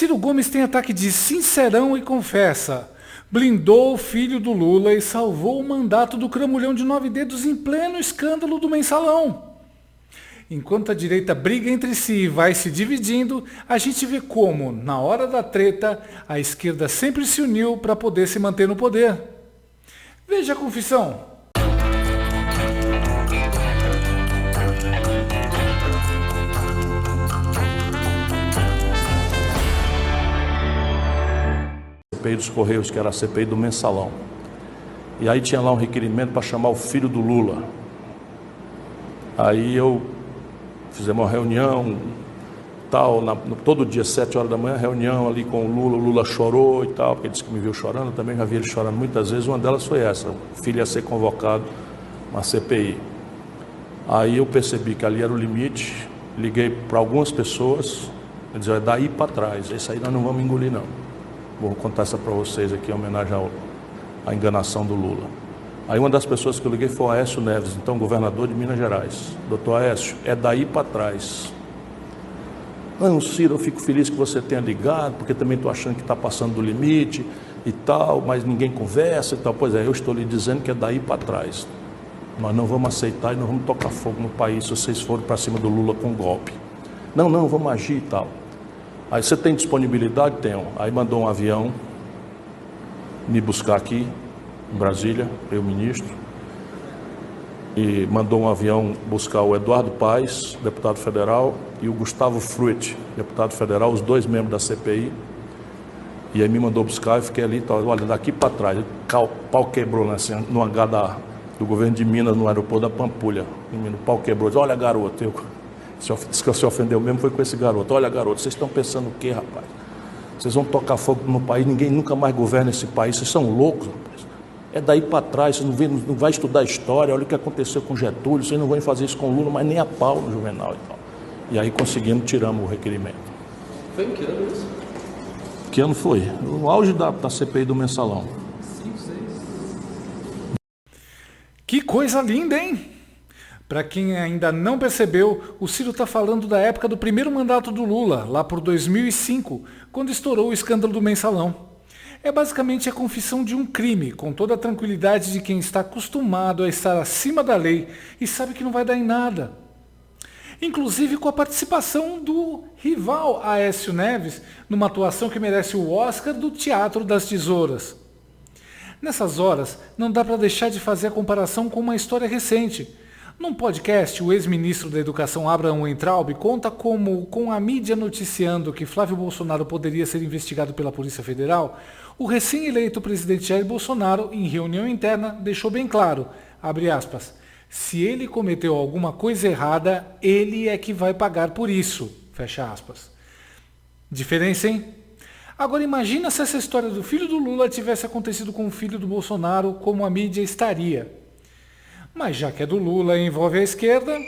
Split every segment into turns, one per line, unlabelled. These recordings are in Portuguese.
Ciro Gomes tem ataque de sincerão e confessa. Blindou o filho do Lula e salvou o mandato do cramulhão de 9 dedos em pleno escândalo do mensalão. Enquanto a direita briga entre si e vai se dividindo, a gente vê como, na hora da treta, a esquerda sempre se uniu para poder se manter no poder. Veja a confissão.
CPI dos Correios, que era a CPI do mensalão. E aí tinha lá um requerimento para chamar o filho do Lula. Aí fizemos uma reunião, todo dia, 7 horas da manhã, reunião ali com o Lula chorou e tal, porque ele disse que me viu chorando, eu também já vi ele chorando muitas vezes, uma delas foi essa, o filho ia ser convocado na CPI. Aí eu percebi que ali era o limite, liguei para algumas pessoas, eles diziam, é daí para trás, isso aí nós não vamos engolir não. Vou contar essa para vocês aqui, em homenagem à enganação do Lula. Aí uma das pessoas que eu liguei foi o Aécio Neves, então governador de Minas Gerais. Doutor Aécio, é daí para trás. Não, Ciro, eu fico feliz que você tenha ligado, porque também estou achando que está passando do limite e tal, mas ninguém conversa e tal. Pois é, eu estou lhe dizendo que é daí para trás. Nós não vamos aceitar e não vamos tocar fogo no país se vocês forem para cima do Lula com golpe. Não, vamos agir e tal. Aí você tem disponibilidade? Tenho. Aí mandou um avião me buscar aqui, em Brasília, eu ministro, e mandou um avião buscar o Eduardo Paes, deputado federal, e o Gustavo Fruit, deputado federal, os dois membros da CPI. E aí me mandou buscar e fiquei ali, tá, olha, daqui para trás, o pau quebrou no hangar do governo de Minas, no aeroporto da Pampulha. O pau quebrou, disse, olha garoto, disse que se ofendeu mesmo foi com esse garoto. Olha garoto, vocês estão pensando o quê, rapaz? Vocês vão tocar fogo no país, ninguém nunca mais governa esse país, vocês são loucos, rapaz. É daí para trás, você não vai estudar história, olha o que aconteceu com Getúlio, vocês não vão fazer isso com o Lula, mas nem a pau no Juvenal e tal. E aí conseguimos, tiramos o requerimento.
Foi em que ano isso?
Que ano foi? No auge da CPI do mensalão.
5, 6.
Que coisa linda, hein? Para quem ainda não percebeu, o Ciro está falando da época do primeiro mandato do Lula, lá por 2005, quando estourou o escândalo do mensalão. É basicamente a confissão de um crime, com toda a tranquilidade de quem está acostumado a estar acima da lei e sabe que não vai dar em nada. Inclusive com a participação do rival Aécio Neves, numa atuação que merece o Oscar do Teatro das Tesouras. Nessas horas, não dá para deixar de fazer a comparação com uma história recente. Num podcast, o ex-ministro da Educação Abraham Weintraub conta como, com a mídia noticiando que Flávio Bolsonaro poderia ser investigado pela Polícia Federal, o recém-eleito presidente Jair Bolsonaro, em reunião interna, deixou bem claro, abre aspas, se ele cometeu alguma coisa errada, ele é que vai pagar por isso, fecha aspas. Diferença, hein? Agora imagina se essa história do filho do Lula tivesse acontecido com o filho do Bolsonaro, como a mídia estaria. Mas já que é do Lula e envolve a esquerda...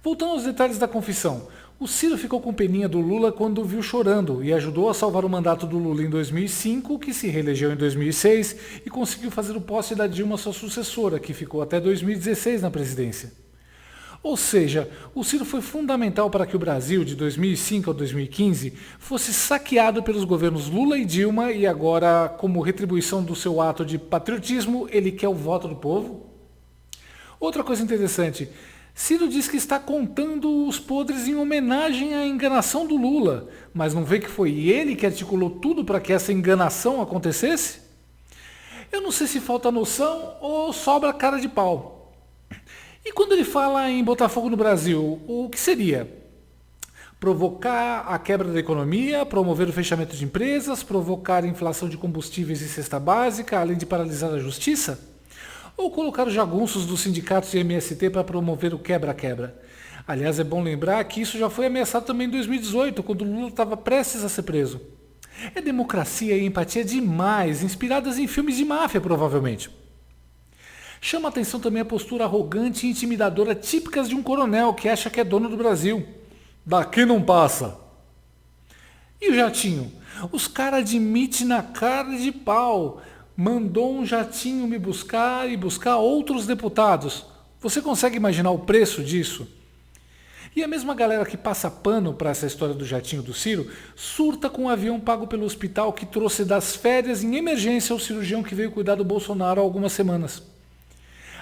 Voltando aos detalhes da confissão, o Ciro ficou com peninha do Lula quando o viu chorando e ajudou a salvar o mandato do Lula em 2005, que se reelegeu em 2006 e conseguiu fazer o poste da Dilma sua sucessora, que ficou até 2016 na presidência. Ou seja, o Ciro foi fundamental para que o Brasil, de 2005 a 2015, fosse saqueado pelos governos Lula e Dilma e agora, como retribuição do seu ato de patriotismo, ele quer o voto do povo? Outra coisa interessante, Ciro diz que está contando os podres em homenagem à enganação do Lula, mas não vê que foi ele que articulou tudo para que essa enganação acontecesse? Eu não sei se falta noção ou sobra cara de pau. E quando ele fala em botar fogo no Brasil, o que seria? Provocar a quebra da economia, promover o fechamento de empresas, provocar a inflação de combustíveis e cesta básica, além de paralisar a justiça? Ou colocar os jagunços dos sindicatos e MST para promover o quebra-quebra? Aliás, é bom lembrar que isso já foi ameaçado também em 2018, quando o Lula estava prestes a ser preso. É democracia e empatia demais, inspiradas em filmes de máfia, provavelmente. Chama a atenção também a postura arrogante e intimidadora típicas de um coronel que acha que é dono do Brasil. Daqui não passa. E o jatinho? Os caras admitem na cara de pau. Mandou um jatinho me buscar e buscar outros deputados. Você consegue imaginar o preço disso? E a mesma galera que passa pano para essa história do jatinho do Ciro surta com um avião pago pelo hospital que trouxe das férias em emergência o cirurgião que veio cuidar do Bolsonaro há algumas semanas.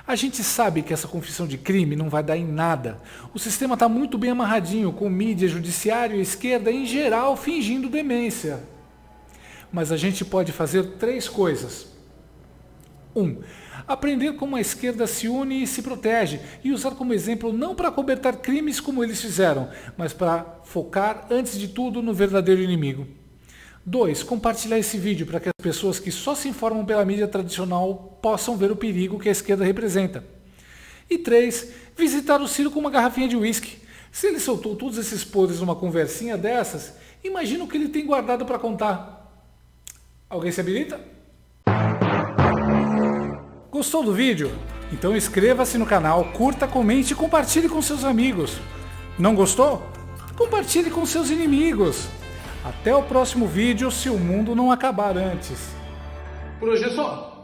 A gente sabe que essa confissão de crime não vai dar em nada. O sistema está muito bem amarradinho, com mídia, judiciário e esquerda em geral fingindo demência. Mas a gente pode fazer 3 coisas. 1. Aprender como a esquerda se une e se protege, e usar como exemplo não para cobertar crimes como eles fizeram, mas para focar, antes de tudo, no verdadeiro inimigo. 2. Compartilhar esse vídeo para que as pessoas que só se informam pela mídia tradicional possam ver o perigo que a esquerda representa. E 3. Visitar o Ciro com uma garrafinha de uísque. Se ele soltou todos esses podres numa conversinha dessas, imagina o que ele tem guardado para contar. Alguém se habilita? Gostou do vídeo? Então inscreva-se no canal, curta, comente e compartilhe com seus amigos. Não gostou? Compartilhe com seus inimigos. Até o próximo vídeo, se o mundo não acabar antes. Por hoje é só.